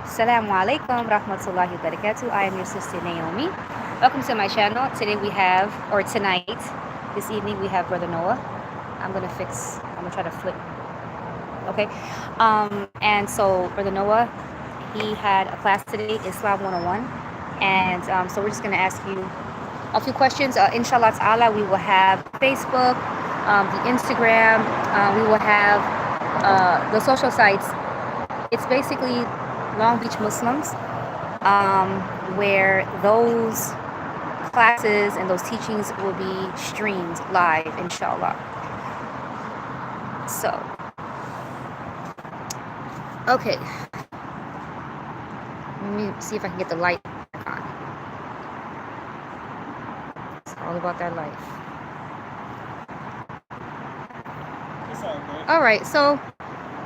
Assalamu alaikum rahmatullahi wa barakatuh. I am your sister Naomi. Welcome to my channel. Today we have, or tonight, this evening we have Brother Noah. I'm gonna try to flip. Okay. And so Brother Noah, he had a class today, Islam 101. And so we're just gonna ask you a few questions. Inshallah ta'ala, we will have Facebook, the Instagram, we will have the social sites. It's basically Long Beach Muslims, where those classes and those teachings will be streamed live, inshallah. So, okay. Let me see if I can get the light back on. It's all about that light. It's all good. All right, so,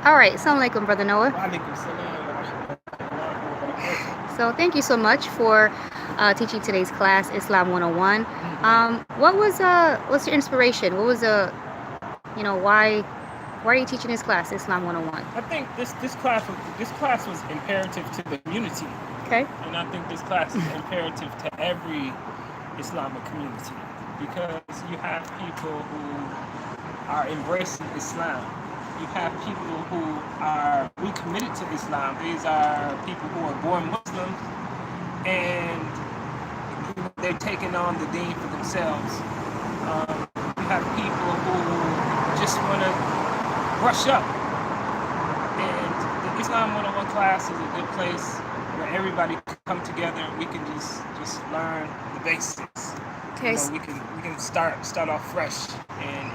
Assalamu alaikum, Brother Noah. Walaikum salam wa rahmatullahi wa barakatuh. So thank you so much for teaching today's class, Islam 101. What's your inspiration? What was why are you teaching this class, Islam 101? I think this class was imperative to the community, Okay. and I think this class is imperative to every Islamic community because you have people who are embracing Islam. You have people who are recommitted to Islam. These are people who are born Muslims and they're taking on the deen for themselves. You have people who just want to brush up. And the Islam 101 class is a good place where everybody can come together and we can just learn the basics. Okay. We can start off fresh and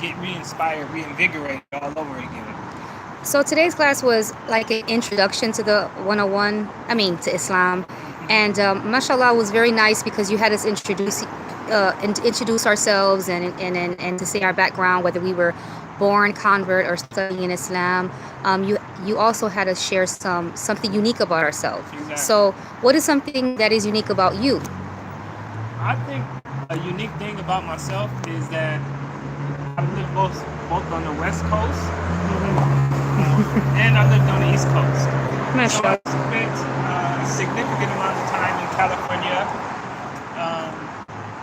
get re-inspired, reinvigorated all over again. So today's class was like an introduction to the 101, to Islam. And mashallah was very nice because you had us introduce ourselves and to say our background, whether we were born convert or studying Islam. You also had us share something unique about ourselves. Exactly. So what is something that is unique about you? I think a unique thing about myself is that I've lived both on the West Coast and I lived on the East Coast. So I spent a significant amount of time in California,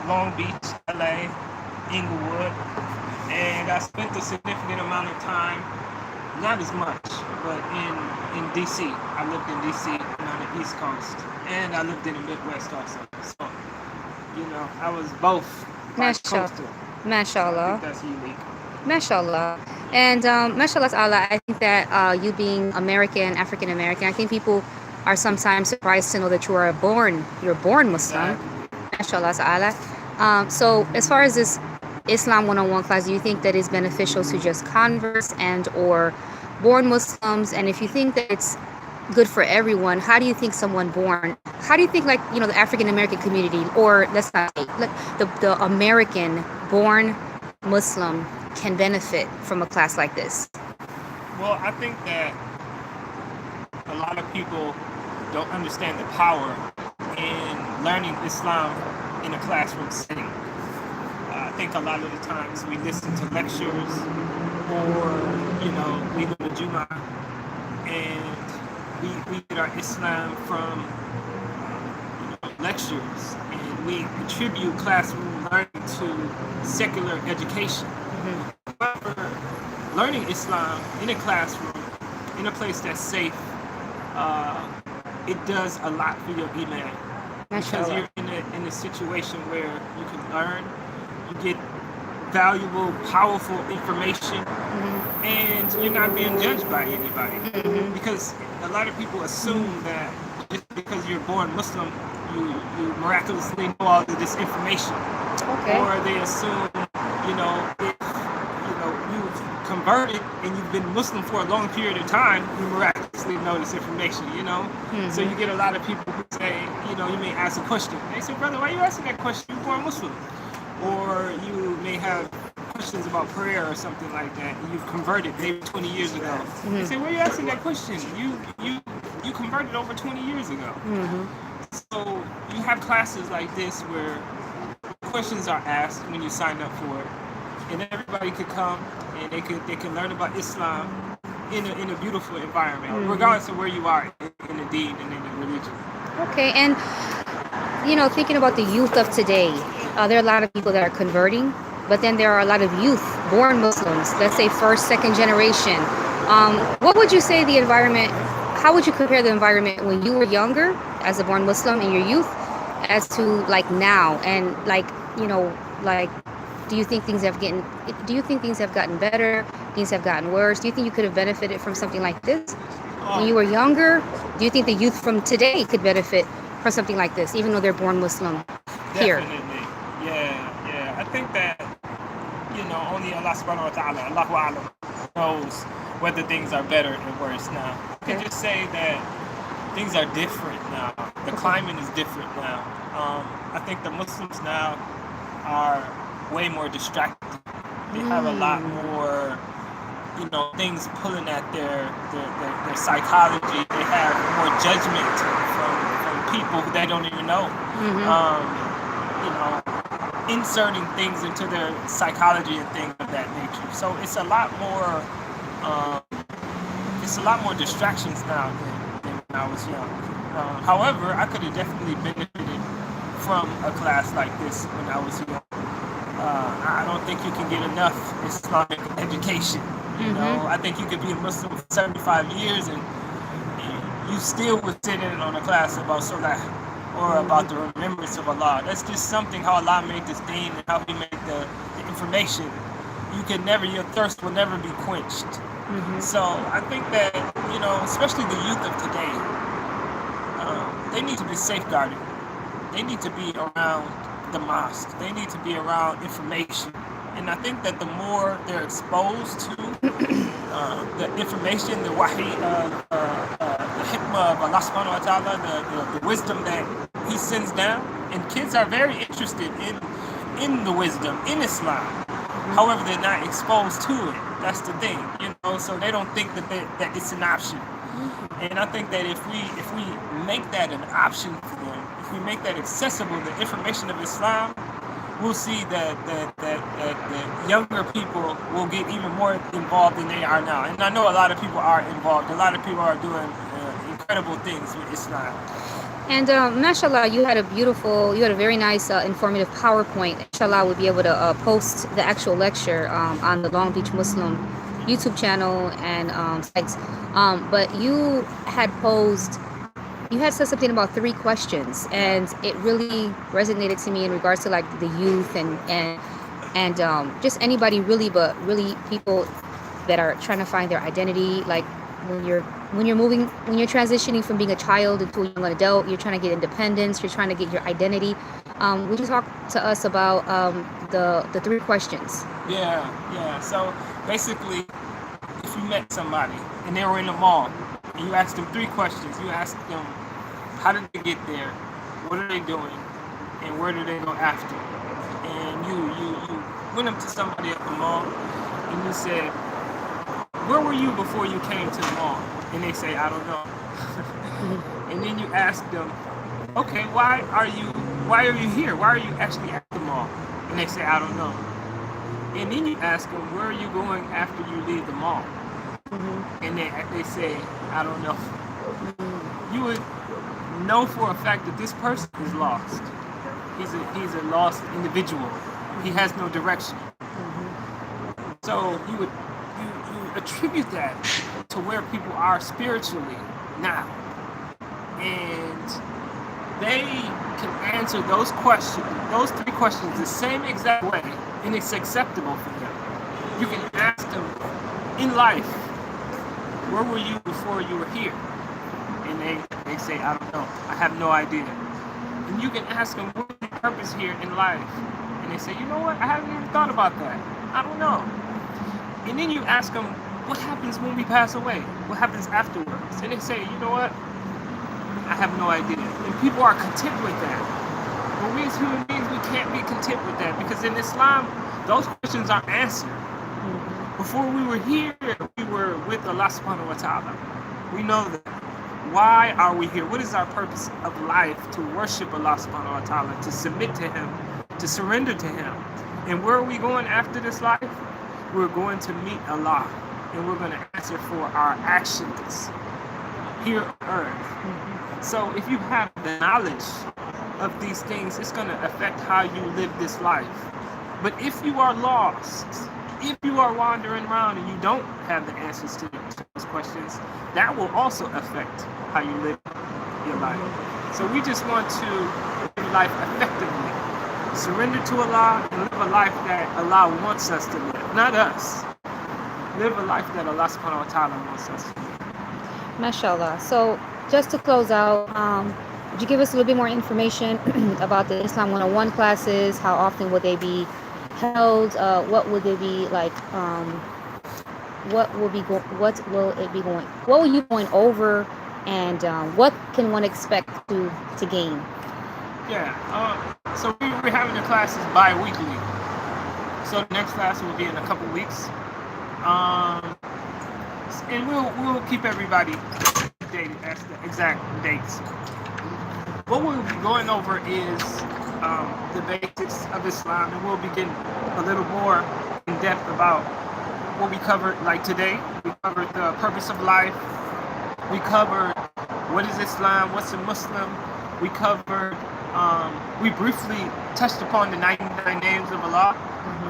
Long Beach, LA, Inglewood, and I spent a significant amount of time, not as much, but in DC. I lived in DC and on the East Coast, and I lived in the Midwest also. So, I was both bi-coastal. Mashallah. I think that's unique. Mashallah. And mashallah ta'ala, I think that you being American, African American, I think people are sometimes surprised to know that you're born Muslim. Mashallah ta'ala. So as far as this Islam 101 class, do you think that is beneficial to just converts and or born Muslims? And if you think that it's good for everyone, how do you think the African American community, or let's not say, the American born Muslim can benefit from a class like this? Well, I think that a lot of people don't understand the power in learning Islam in a classroom setting. I think a lot of the times we listen to lectures or, we go to Jummah and we get our Islam from lectures, and we attribute classroom learning to secular education. However, learning Islam in a classroom, in a place that's safe, it does a lot for your iman. Because you're in a situation where you can learn, you get valuable, powerful information, and you're not being judged by anybody. Because a lot of people assume that just because you're born Muslim, you miraculously know all of this information. Okay. Or they assume, if you've converted and you've been Muslim for a long period of time, you miraculously know this information, So you get a lot of people who say, you may ask a question. They say, brother, why are you asking that question? You're born Muslim. Or you may have questions about prayer or something like that, and you've converted maybe 20 years ago. They say, why are you asking that question? You converted over 20 years ago. So you have classes like this where questions are asked when you sign up for it, and everybody could come and they can learn about Islam in a beautiful environment, regardless of where you are in the in the deed and in the religion. Okay, and thinking about the youth of today, there are a lot of people that are converting, but then there are a lot of youth born Muslims, let's say first, second generation. What would you say the environment, how would you compare the environment when you were younger as a born Muslim in your youth as to like now? And like, do you think things have gotten better? Things have gotten worse? Do you think you could have benefited from something like this when you were younger? Do you think the youth from today could benefit from something like this, even though they're born Muslim here? Definitely. Yeah. I think that, only Allah subhanahu wa ta'ala, Allahu A'lam, knows whether things are better or worse now. I can just say that things are different now. The climate is different now. I think the Muslims now are way more distracted. They have a lot more, things pulling at their psychology. They have more judgment from people they don't even know. Inserting things into their psychology and things of that nature. So it's a lot more distractions now than when I was young. However, I could have definitely benefited from a class like this when I was young. I don't think you can get enough Islamic education. I think you could be a Muslim for 75 years and you still would sit in on a class about Salah or about the remembrance of Allah. That's just something how Allah made this deen and how He made the information. Your thirst will never be quenched. So I think that, especially the youth of today, they need to be safeguarded. They need to be around the mosque. They need to be around information. And I think that the more they're exposed to the information, the wahi, the hikmah of Allah subhanahu wa ta'ala, the wisdom that He sends down, and kids are very interested in the wisdom, in Islam. However, they're not exposed to it. That's the thing, so they don't think that it's an option. And I think that if we make that an option for them, if we make that accessible, the information of Islam, we'll see that the younger people will get even more involved than they are now. And I know a lot of people are involved. A lot of people are doing incredible things with Islam. And mashallah, you had a very nice, informative PowerPoint. Inshallah, we'll be able to post the actual lecture on the Long Beach Muslim YouTube channel and sites. But you had said something about 3 questions, and it really resonated to me in regards to like the youth and just anybody really, but really people that are trying to find their identity, like when you're transitioning from being a child into a young adult, you're trying to get independence, you're trying to get your identity. Would you talk to us about the 3 questions? Yeah. So basically, if you met somebody and they were in the mall and you asked them 3 questions, you asked them, how did they get there? What are they doing? And where do they go after? And you went up to somebody at the mall and you said, where were you before you came to the mall? And they say, I don't know. And then you ask them, okay, why are you here? Why are you actually at the mall? And they say, I don't know. And then you ask them, where are you going after you leave the mall? And they say, I don't know. You would know for a fact that this person is lost. He's a lost individual. He has no direction. So you attribute that to where people are spiritually now. And they can answer those 3 questions the same exact way, and it's acceptable for them. You can ask them in life, where were you before you were here? And they say, I don't know. I have no idea. And you can ask them, what's your purpose here in life? And they say, you know what? I haven't even thought about that. I don't know. And then you ask them, what happens when we pass away? What happens afterwards? And they say, you know what? I have no idea. And people are content with that. But we as human beings, we can't be content with that, because in Islam, those questions are answered. Before we were here, we were with Allah subhanahu wa ta'ala. We know that. Why are we here? What is our purpose of life? To worship Allah subhanahu wa ta'ala, to submit to Him, to surrender to Him. And where are we going after this life? We're going to meet Allah, and we're going to answer for our actions. here on earth. So if you have the knowledge of these things, it's going to affect how you live this life. But if you are lost, if you are wandering around and you don't have the answers to those questions, that will also affect how you live your life. So we just want to live life effectively. Surrender to Allah and live a life that Allah wants us to live, not us. Live a life that Allah subhanahu wa ta'ala wants us to live. Mashallah. So just to close out, would you give us a little bit more information about the Islam 101 classes? How often would they be held? What would they be like? What will you going over, and what can one expect to gain? Yeah. So we're having the classes bi-weekly. So the next class will be in a couple weeks. And we'll keep everybody updated as the exact dates. What we'll be going over is the basics of Islam, and we'll be getting a little more in depth about what we covered. Like today, we covered the purpose of life. We covered what is Islam, what's a Muslim. We covered, we briefly touched upon the 99 names of Allah.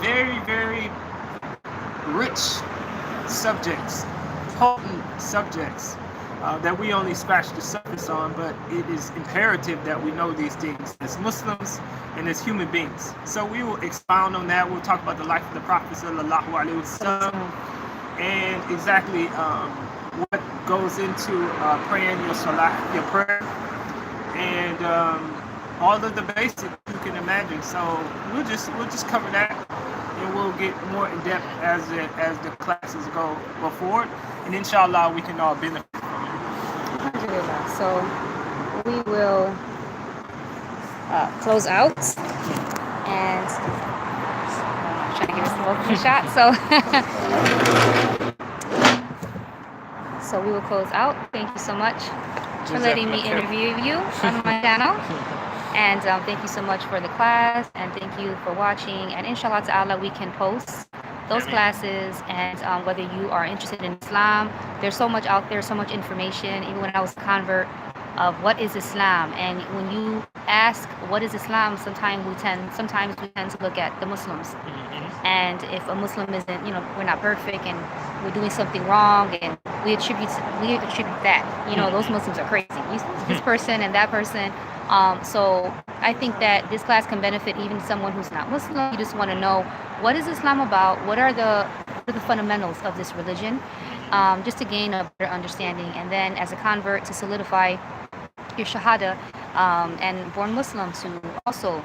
Very, very rich subjects, potent subjects that we only scratch the surface on, but it is imperative that we know these things as Muslims and as human beings. So we will expound on that. We'll talk about the life of the Prophet sallallahu alaihi wasallam and exactly what goes into praying your salah, your prayer, and all of the basics you can imagine. So we'll just cover that, and we'll get more in depth as the classes go forward, and inshallah we can all benefit from it. Alhamdulillah. So we will close out, and trying to give us a welcome shot. So we will close out. Thank you so much for letting me interview you on my channel. And thank you so much for the class, and thank you for watching. And inshallah ta'ala, we can post those classes, and whether you are interested in Islam, there's so much out there, so much information. Even when I was a convert, of what is Islam, and when you ask what is Islam, sometimes we tend to look at the Muslims, and if a Muslim isn't, we're not perfect and we're doing something wrong, and we attribute that, those Muslims are crazy, this person and that person. So I think that this class can benefit even someone who's not Muslim. You just want to know, what is Islam about? What are the fundamentals of this religion? Just to gain a better understanding, and then as a convert, to solidify your shahada, and born Muslim, to also,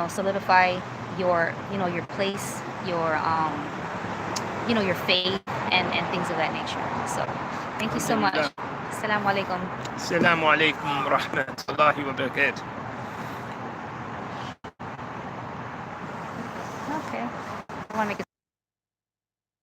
solidify your, your place, your, your faith, and things of that nature. So thank you so much. Assalamu alaikum. Assalamu alaikum wa rahmatullahi wa barakatuh. Okay. I want to make it